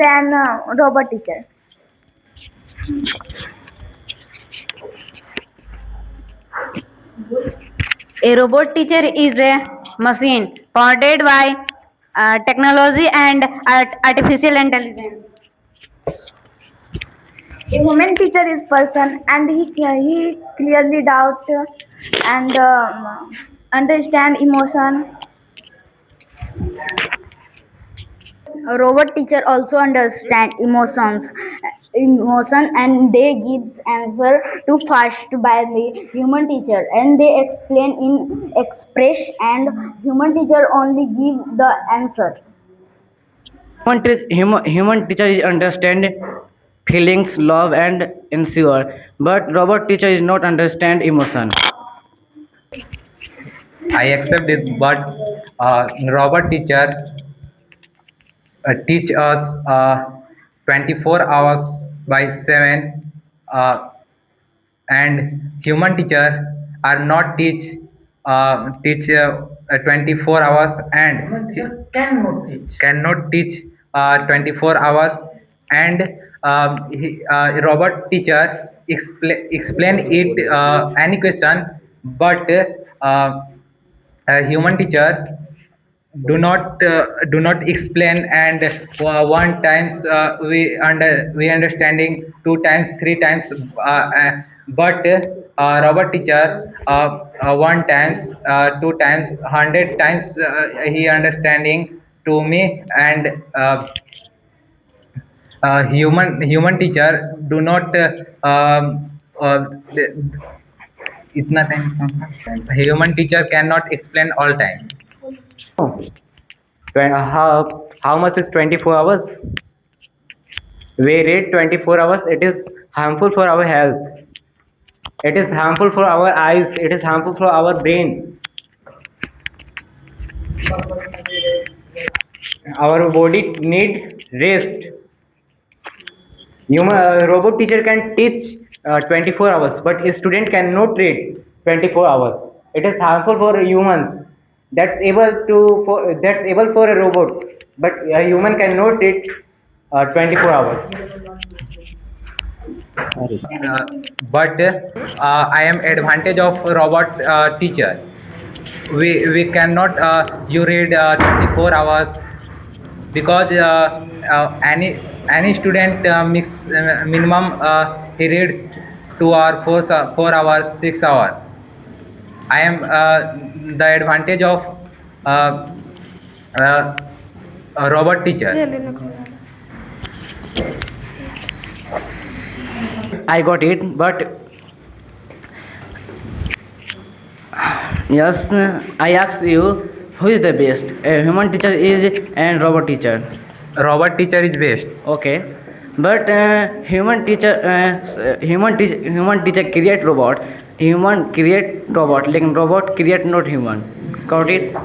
than robot teacher. A robot teacher is a machine powered by technology and artificial intelligence. A human teacher is person, and he clearly doubt and understand emotion. A robot teacher also understand emotion, and they gives answer too fast by the human teacher, and they explain in express, and human teacher only give the answer. Human teacher is understand feelings, love, and ensure, but robot teacher is not understand emotion. I accept it, but robot teacher teach us 24 hours by 7, and human teacher are not teach 24 hours, and cannot teach 24 hours, and robot teacher explain it any question, but a human teacher do not explain, and one times we understanding, two times, three times, but robot teacher one times, two times, 100 times he understanding to me, and human teacher do not itna time, human teacher cannot explain all time. How much is 24 hours? We read 24 hours. It is harmful for our health. It is harmful for our eyes. It is harmful for our brain. Our body need rest. Robot teacher can teach 24 hours, but a student cannot read 24 hours. It is harmful for humans. That's able for a robot, but a human cannot read 24 hours. But I am advantage of robot teacher. We cannot you read 24 hours, because any student mix minimum he reads 2 hours, 4 hours, 6 hours. I am the advantage of a robot teacher. I got it, but yes, I ask you, who is the best? A human teacher is and robot teacher. Robot teacher is best. Okay, but human teacher create robot. Human create robot, like robot create not human. Got it?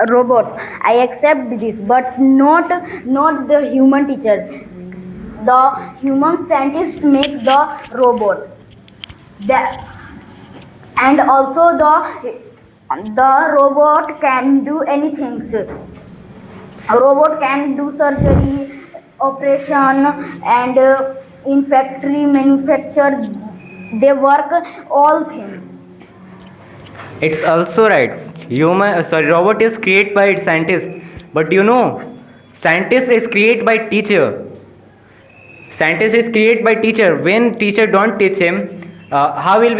Robot. I accept this, but not the human teacher. The human scientist make the robot. And also the robot can do anything. A robot can do surgery, operation, and in factory manufacture. They work all things. It's also right. Robot is created by scientist, but scientist is created by teacher. Scientist is created by teacher. When teacher don't teach him, how will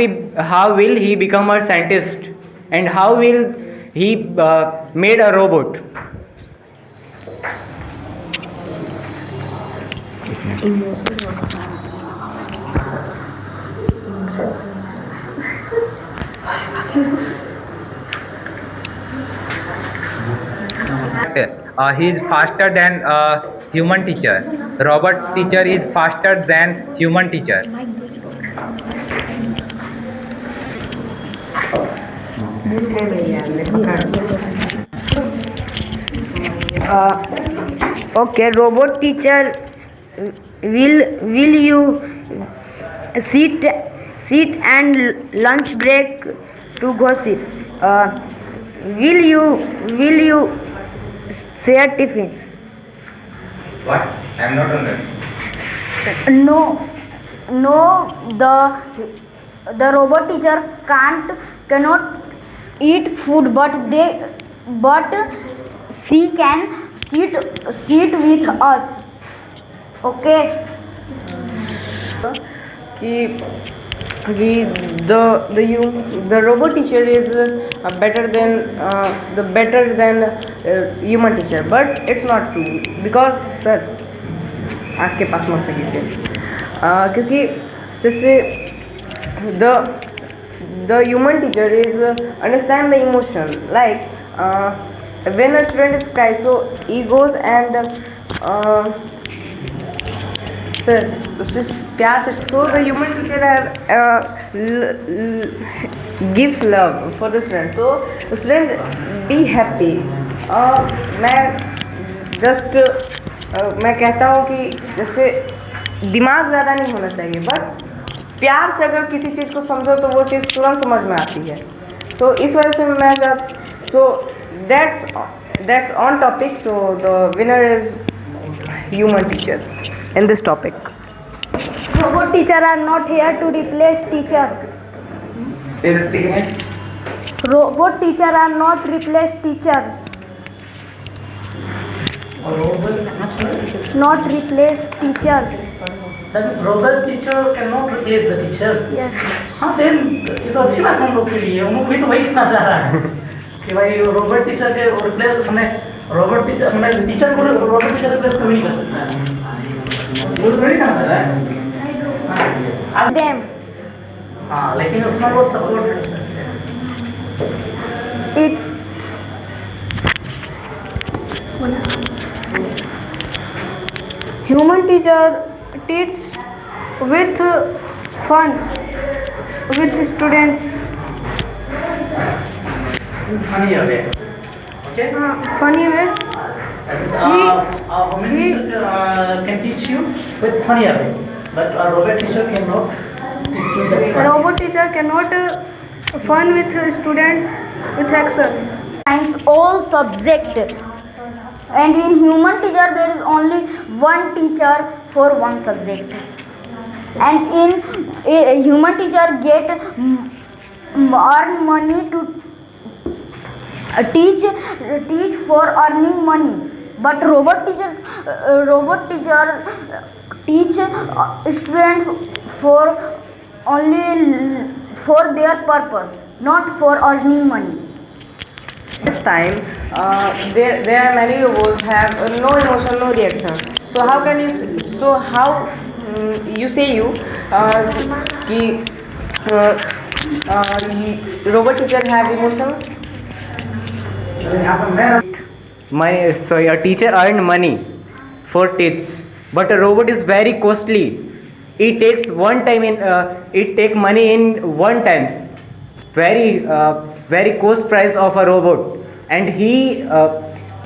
he become a scientist, and how will he made a robot? He is faster than human teacher. Robot teacher is faster than human teacher. Okay, robot teacher, will you sit sit and lunch break to gossip. Will you share tiffin? What? I am not understanding. No, the robot teacher cannot eat food, but she can sit with us. Okay. कि the robot teacher is better than human teacher, but it's not true because sir आँख के पास मत लीजिए क्योंकि जैसे the human teacher is understand the emotion like when a student is cry, so he goes and sir उससे प्यार से so the human teacher gives love for the student, so student be happy. मैं कहता हूँ कि जैसे दिमाग ज़्यादा नहीं होना चाहिए, बट प्यार से अगर किसी चीज़ को समझो तो वो चीज़ तुरंत समझ में आती है. सो इस वजह से मैं सो that's on topic. So the winner is human teacher in this topic. Robot teacher are not here to replace teacher. Robot teacher are not replace teacher. Not replace teacher. That means robot teacher cannot replace the teacher. Yes. हाँ then ये तो अच्छी बात है हम लोग के लिए, हम लोग भी तो वही कहना चाह रहा है कि भाई रोबोट टीचर के रिप्लेस हमें टीचर को रोबोट टीचर रिप्लेस कभी नहीं कर सकता है, वो तो नहीं करना चाह रहा है. Them. हाँ लेकिन उसमें वो सपोर्ट कर सकते हैं. It. Human teacher teach with fun with students. Funny way. Okay. Funny way. Human teacher can teach you with funny way, but a robot teacher cannot teach you that fun. Robot teacher cannot fun with students with actions. Science all subject, and in human teacher there is only one teacher for one subject, and in a human teacher get earn money to teach for earning money, but robot teacher teach students for only for their purpose, not for earning money. This time there are many robots have no emotion, no reaction. So how can you? So how you say कि robot teacher have emotions? A teacher earned money for teach, but a robot is very costly. It takes it take money in one times. Very cost price of a robot, and he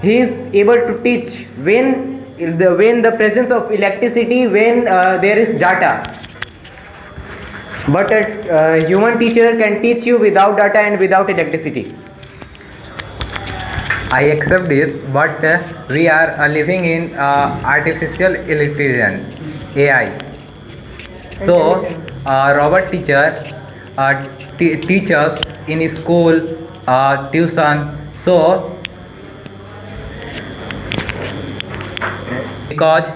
is able to teach when the presence of electricity, when there is data. But a human teacher can teach you without data and without electricity. I accept this, but we are living in artificial intelligence, AI. So, robot teacher teachers in school, tuition. So, because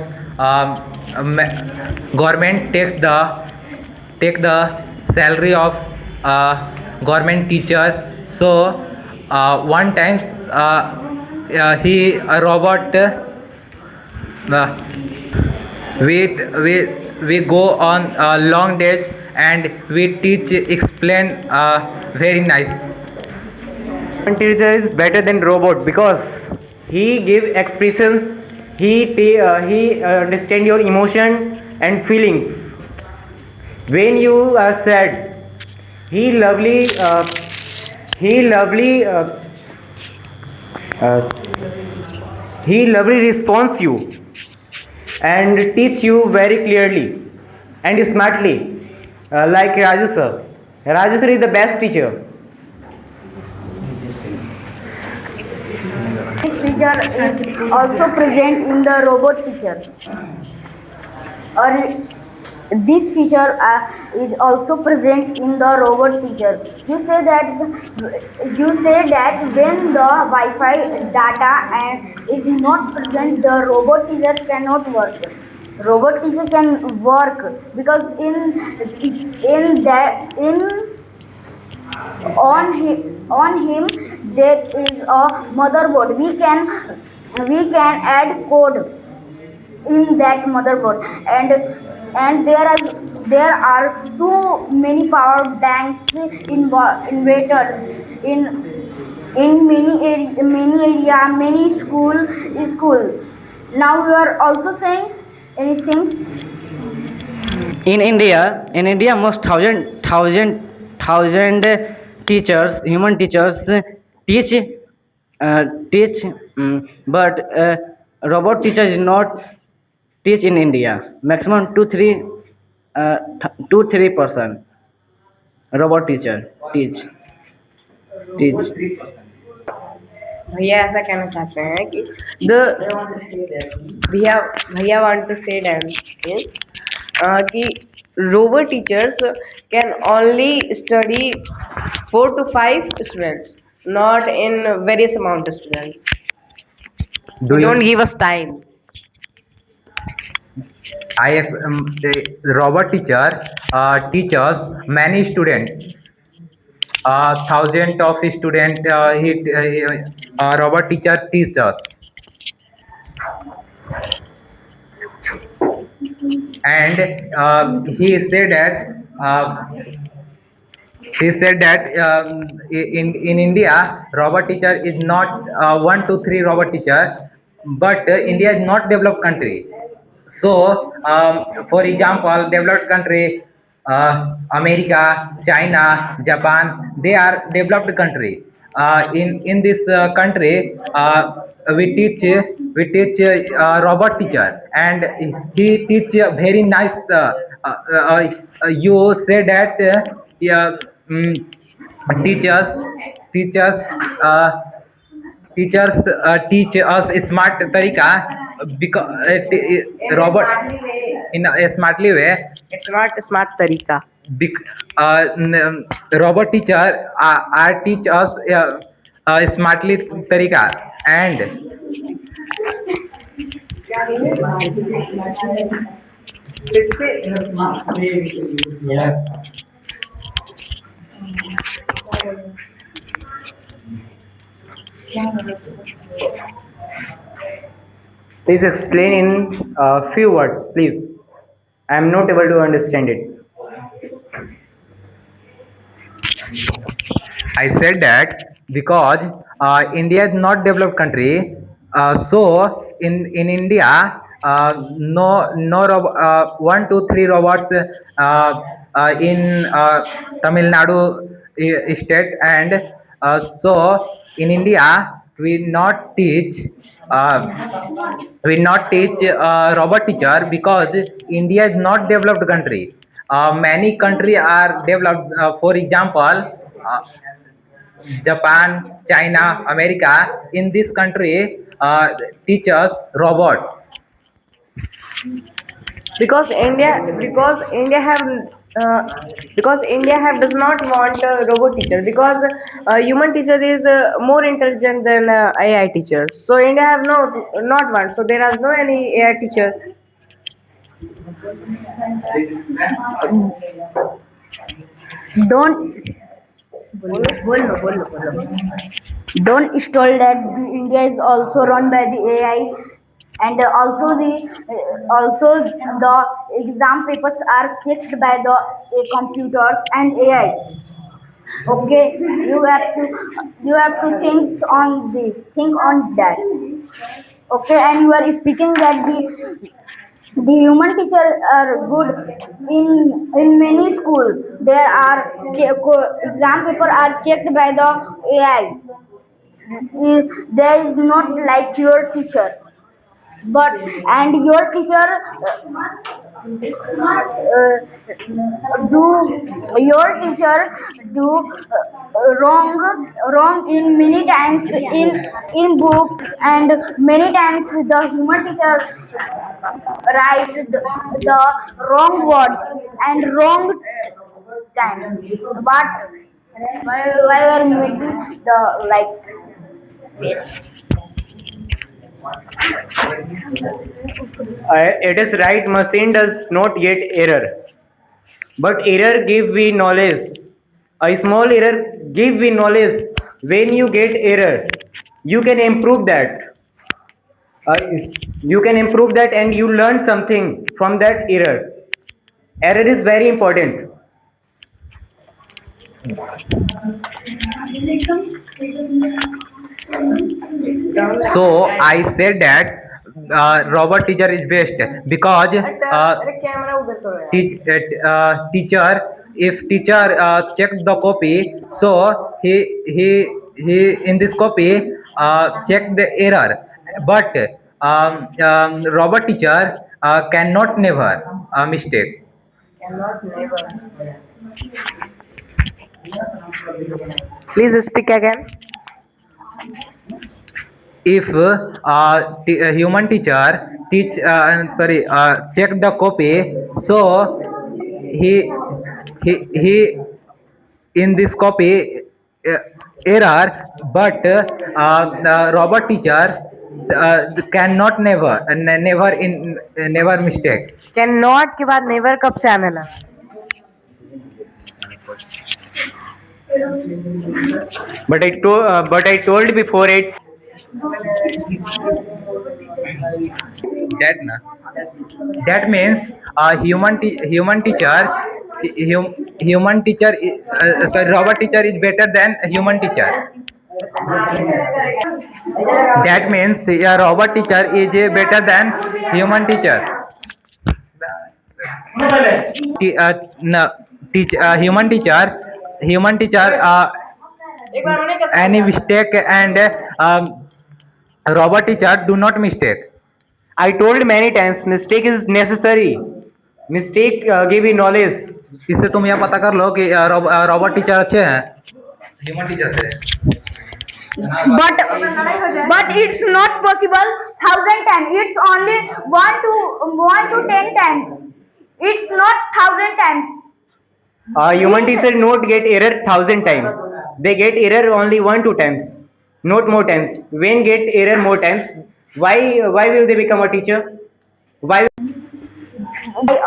government take the salary of government teacher, so one times a robot we go on long days and we explain very nice. Human teacher is better than robot because he give expressions, he understand your emotion and feelings. When you are sad, he lovely responds you and teach you very clearly and smartly. Like Raju sir. Raju sir is the best teacher. This feature is also present in the robot teacher. Or this feature is also present in the robot teacher. You say that when the Wi-Fi data and is not present, the robot teacher cannot work. Robot teacher can work because on him there is a motherboard. We can add code in that motherboard, and there are too many power banks inverters in many area, many school. Now you are also saying anything? In India, most thousand teachers, human teachers, teach, but robot teachers not teach in India. Maximum 2-3% robot teacher teach. भैया ऐसा कहना चाहते हैं कि भैया want to say that कि robot teachers can only study 4 to 5 students, not in various amount of students. Do you- Don't give us time. I have the robot teacher teaches many students. Thousand of students robot teacher teaches, and he said that in India robot teacher is not 1 to 3 robot teacher, but India is not developed country. So for example, developed country, America, China, Japan, they are developed country. In this country, we teach robot teachers, and he teach very nice. You say that teachers teach us smart tarika, because robot in a smartly way. It's not a smart tarika. Robot teacher are teach us smartly tarika, and yes, Please explain in few words, please. I am not able to understand it. I said that because India is not developed country, so in India no 1 to 3 robots in Tamil Nadu state, and so in India we not teach robot teacher because India is not developed country. Many country are developed. For example, Japan, China, America. In this country, teachers robot. Because India have does not want a robot teacher, because human teacher is more intelligent than AI teachers. So India have not one. So there are no any AI teacher. Don't install that India is also run by the AI, and also the exam papers are checked by the computers and AI. Okay, you have to think on that. Okay, and you are speaking that the human teacher are good in many school. There are exam paper are checked by the AI. There is not like your teacher, but and your teacher do your teacher do wrong in many times in books, and many times the human teacher write the wrong words and wrong times. But why we are making the like face? It is right, machine does not get error. But error give we knowledge. A small error give we knowledge. When you get error, you can improve that. Uh, you can improve that and you learn something from that error. Error is very important. So I said that robot teacher is best because अरे camera उधर करो यार. teacher, if teacher check the copy, so he in this copy check the error, but robot teacher cannot never mistake. Please speak again. If a human teacher check the copy, so he in this copy error, but the robot teacher cannot never mistake. Cannot के बाद never कब से आने लगा? But I told before it. That means human teacher robot teacher is better than human teacher. That means robot teacher is better than human teacher. Human teacher any mistake, and robot teacher do not mistake. I told many times mistake is necessary. Mistake give you knowledge. इससे तुम यह पता कर लो कि robot teacher अच्छे हैं human teacher से. But it's not possible 1,000 times. It's only 1 to 10 times. It's not 1,000 times. Human teacher not get error 1,000 times. They get error only 1-2 times, not more times. When get error more times, why will they become a teacher? Why? I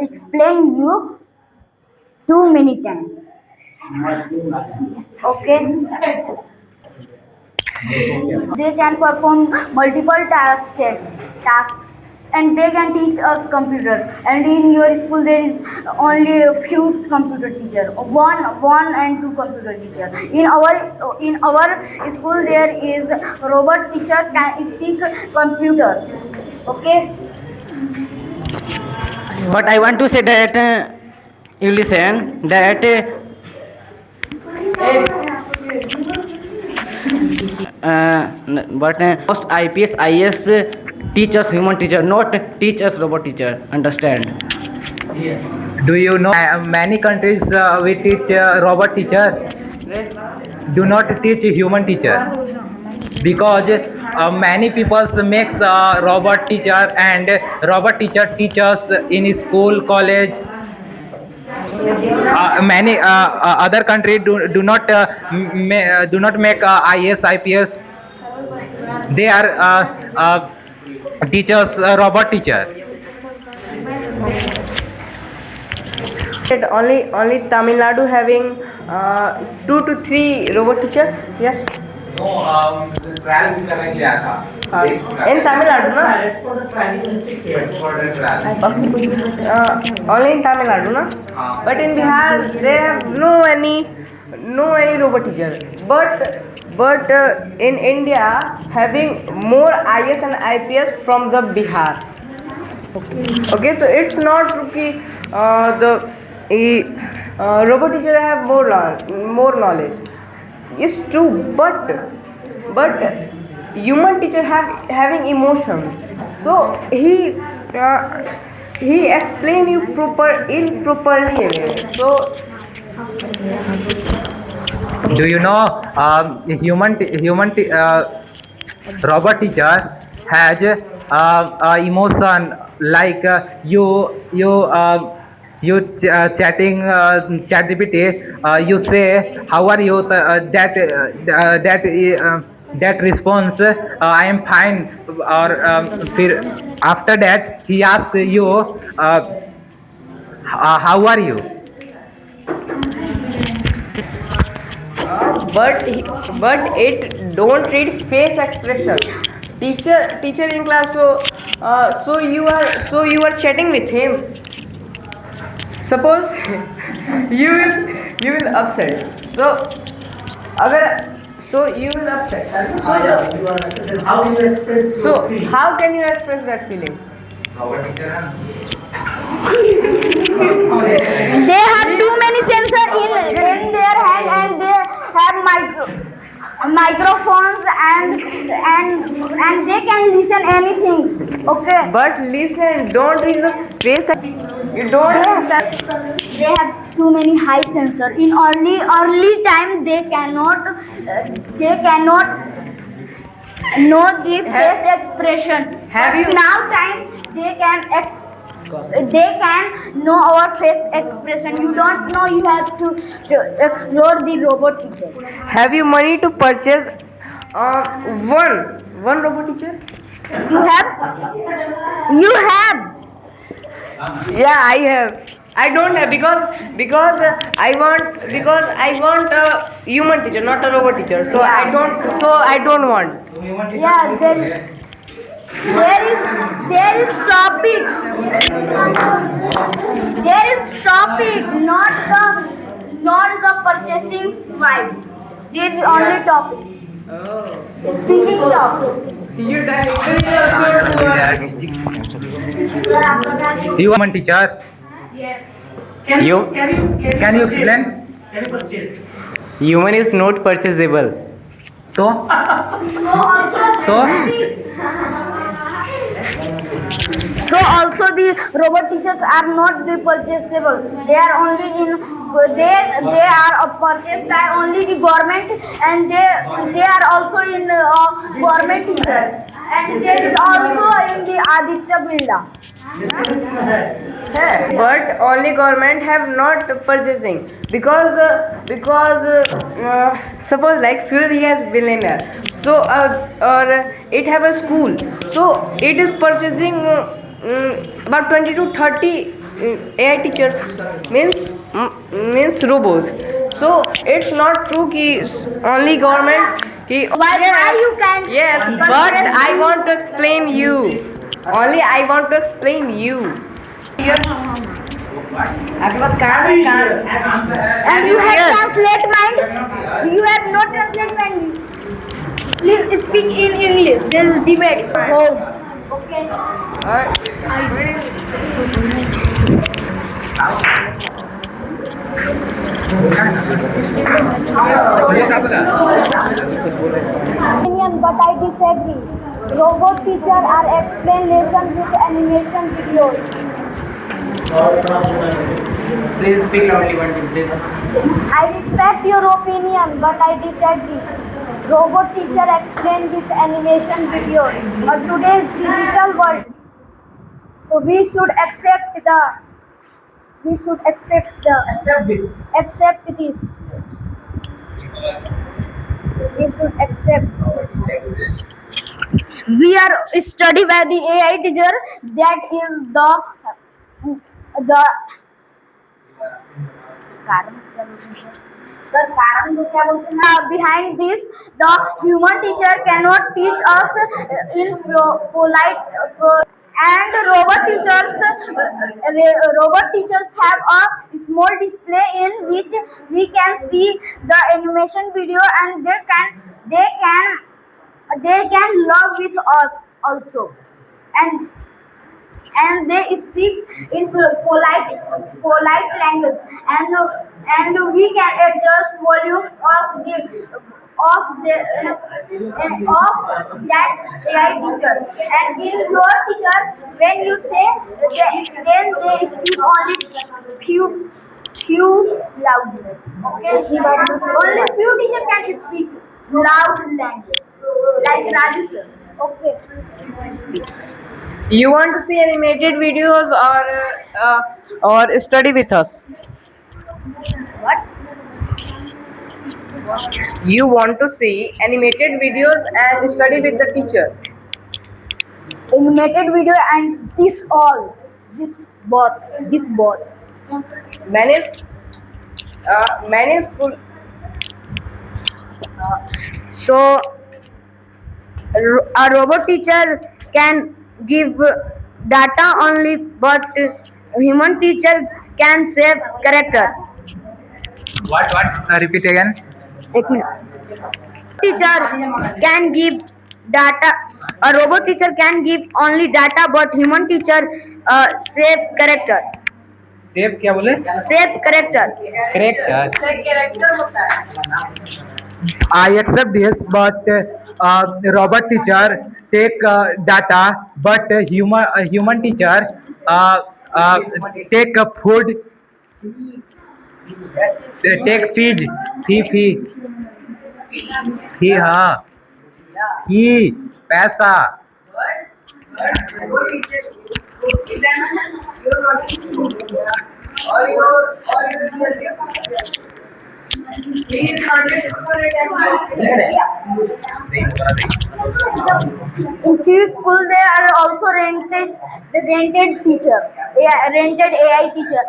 explain you too many times. Okay. They can perform multiple tasks, and they can teach us computer. And in your school there is only a few computer teacher, one and two computer teacher. In our school there is robot teacher can speak computer. Okay. But I want to say that you listen that but most IPS, IAS teach us human teacher, not teach us robot teacher. Understand? Do you know many countries we teach robot teacher, do not teach human teacher, because many people makes robot teacher, and robot teacher teachers in school, college. Many other countries do not make IAS, IPS. They are teachers, robot teacher. Only Tamil Nadu having 2 to 3 robot teachers. Yes. No, trial भी करने के लिए आया था. In Tamil Nadu, na? Only in Tamil Nadu, na? But in Bihar, they have no any robot teacher. But in India, having more IAS and IPS from the Bihar. Okay, so it's not कि robot teacher have more knowledge. It's true, but human teacher having emotions. So he explain you improperly again. So Do you know robot teacher has emotion like chatting ChatGPT. You say how are you? That response I am fine. Or after that he asks you how are you? but it don't read face expression. Teacher in class. So you are chatting with him. Suppose you will upset. So अगर so you will upset. How do you express So your feeling? how can you express that feeling? They have too many sensors in their hand, and they have microphones, and they can listen anything. Okay. But listen, don't read the face. You don't understand. They have too many high sensor. In early time, they cannot know the face expression. Have But you- now time they can know our face expression. You don't know. You have to explore the robot teacher. Have you money to purchase one robot teacher? You have. Yeah, I have. I don't have because I want a human teacher, not a robot teacher. So I don't want. Yeah, there is topic. There is topic, not the purchasing vibe. There is only topic. Speaking topic. You directly You are teacher. Can You- Can you explain? Can you purchase? Human is not purchasable. So So also the robot teachers are not the purchasable. They are only they are purchased by only the government, and they are also in government teachers, and there is also in the Aditya Birla. but only government have not purchasing because suppose like Surat he has billionaire, so or it have a school, so it is purchasing about 20 to 30 AI teachers, means robots. So it's not true ki only government ki Why you can yes, but purchase I want to explain you. Only I want to explain you. Yes. आपके पास काम है काम. And you have translate mind. You have no translate mind. Please speak in English. There is debate. Okay. Opinion, but I disagree. Robot teacher are explain lesson with animation videos. Please speak loudly, one thing, please. I respect your opinion, but I disagree. Robot teacher explain with animation videos. But today's digital world, so we should accept this. We should accept this. We are studied by the AI teacher. That is the behind this, the human teacher cannot teach us in polite, and robot teachers have a small display in which we can see the animation video, and they can love with us also, and they speak in polite language, and we can adjust volume of the of that AI teacher. And in your teacher, when you say, then they speak only few loudness. Okay, only few teachers can speak loud language, like Raju sir. Okay. You want to see animated videos or study with us? What? You want to see animated videos and study with the teacher? Animated video and this both. Many school. So a robot teacher can give data only, but human teacher can save character. What? Repeat again. एक minute. Teacher can give data. A robot teacher can give only data, but human teacher save character. Save क्या बोले? Save character. Character. I accept this, but robot teacher take data, but human teacher take food, take fee, हाँ, fee पैसा. In few schools, they are also rented teacher, rented AI teacher.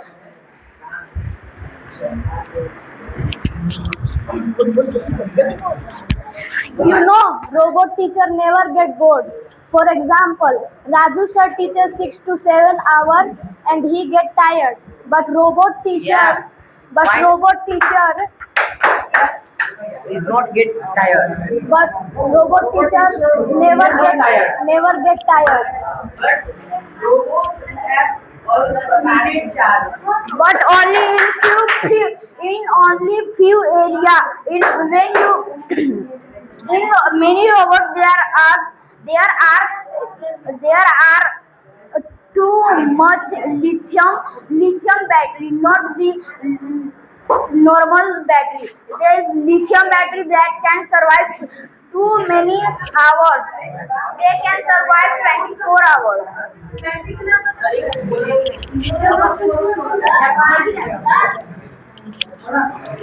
You know, robot teacher never get bored. For example, Raju sir teaches 6 to 7 hours and he get tired. But robot teacher, Is not get tired. but robot teacher never get tired. But only in only few area. In many robots there are too much lithium battery, not the normal battery. There is lithium battery that can survive too many hours. They can survive 24 hours.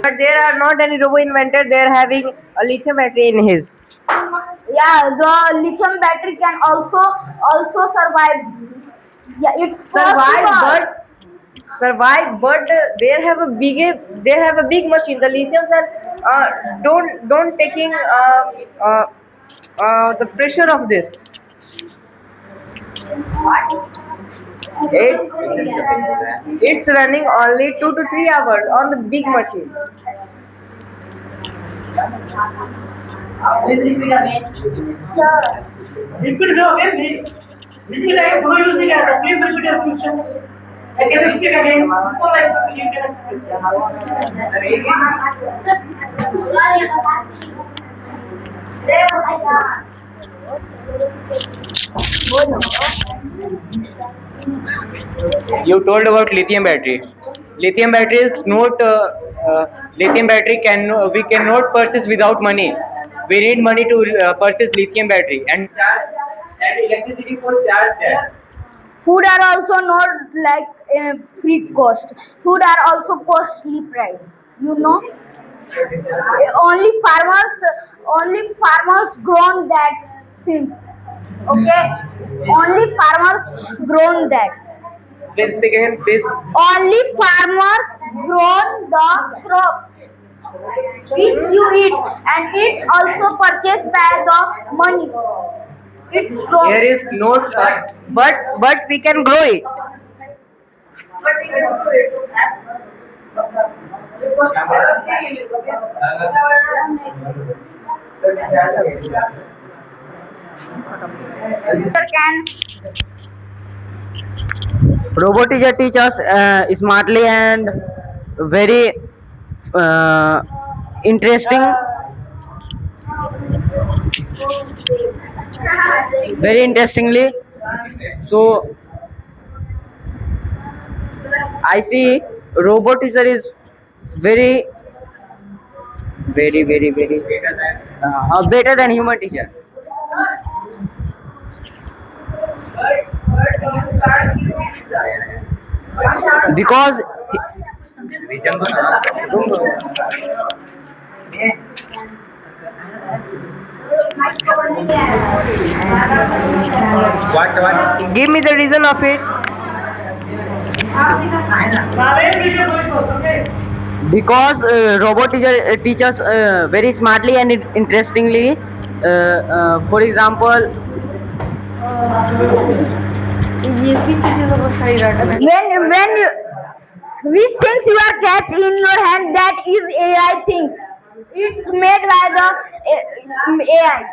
But there are not any robot invented. They are having a lithium battery in his. Yeah, the lithium battery can also survive. Yeah, it's possible. Survive, but they have a big machine. The lithium cell don't taking the pressure of this. It's running only 2 to 3 hours on the big machine. Please repeat again. Repeat again, please. Repeat again. Do you use it? Please repeat your question. I can speak again. So like you can express. You told about lithium battery. Lithium battery is not. Lithium battery we cannot purchase without money. We need money to purchase lithium battery and electricity for charge that. Food are also not like free cost. Food are also costly price. You know, only farmers grown that things. Okay, only farmers grown that. Please speak again, please. Only farmers grown the crops which you eat, and it's also purchased by the money. It's grown. There is no. But we can grow it. Robot teacher teach us smartly and very interesting Very interestingly, so I see robot teacher is very better than human teacher. Because What? Give me the reason of it. because robot teacher teaches very smartly and interestingly. For example, When you, which things you are catch in your hand, that is AI things. It's made by the AI.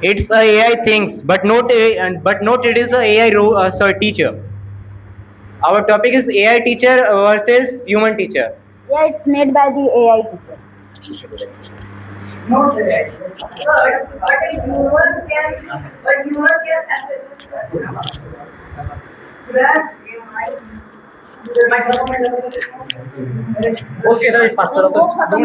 It's a AI things, but not it is a AI teacher. Our topic is AI teacher versus human teacher. Yeah, it's made by the AI teacher. Not that. Okay, right, pass करो तो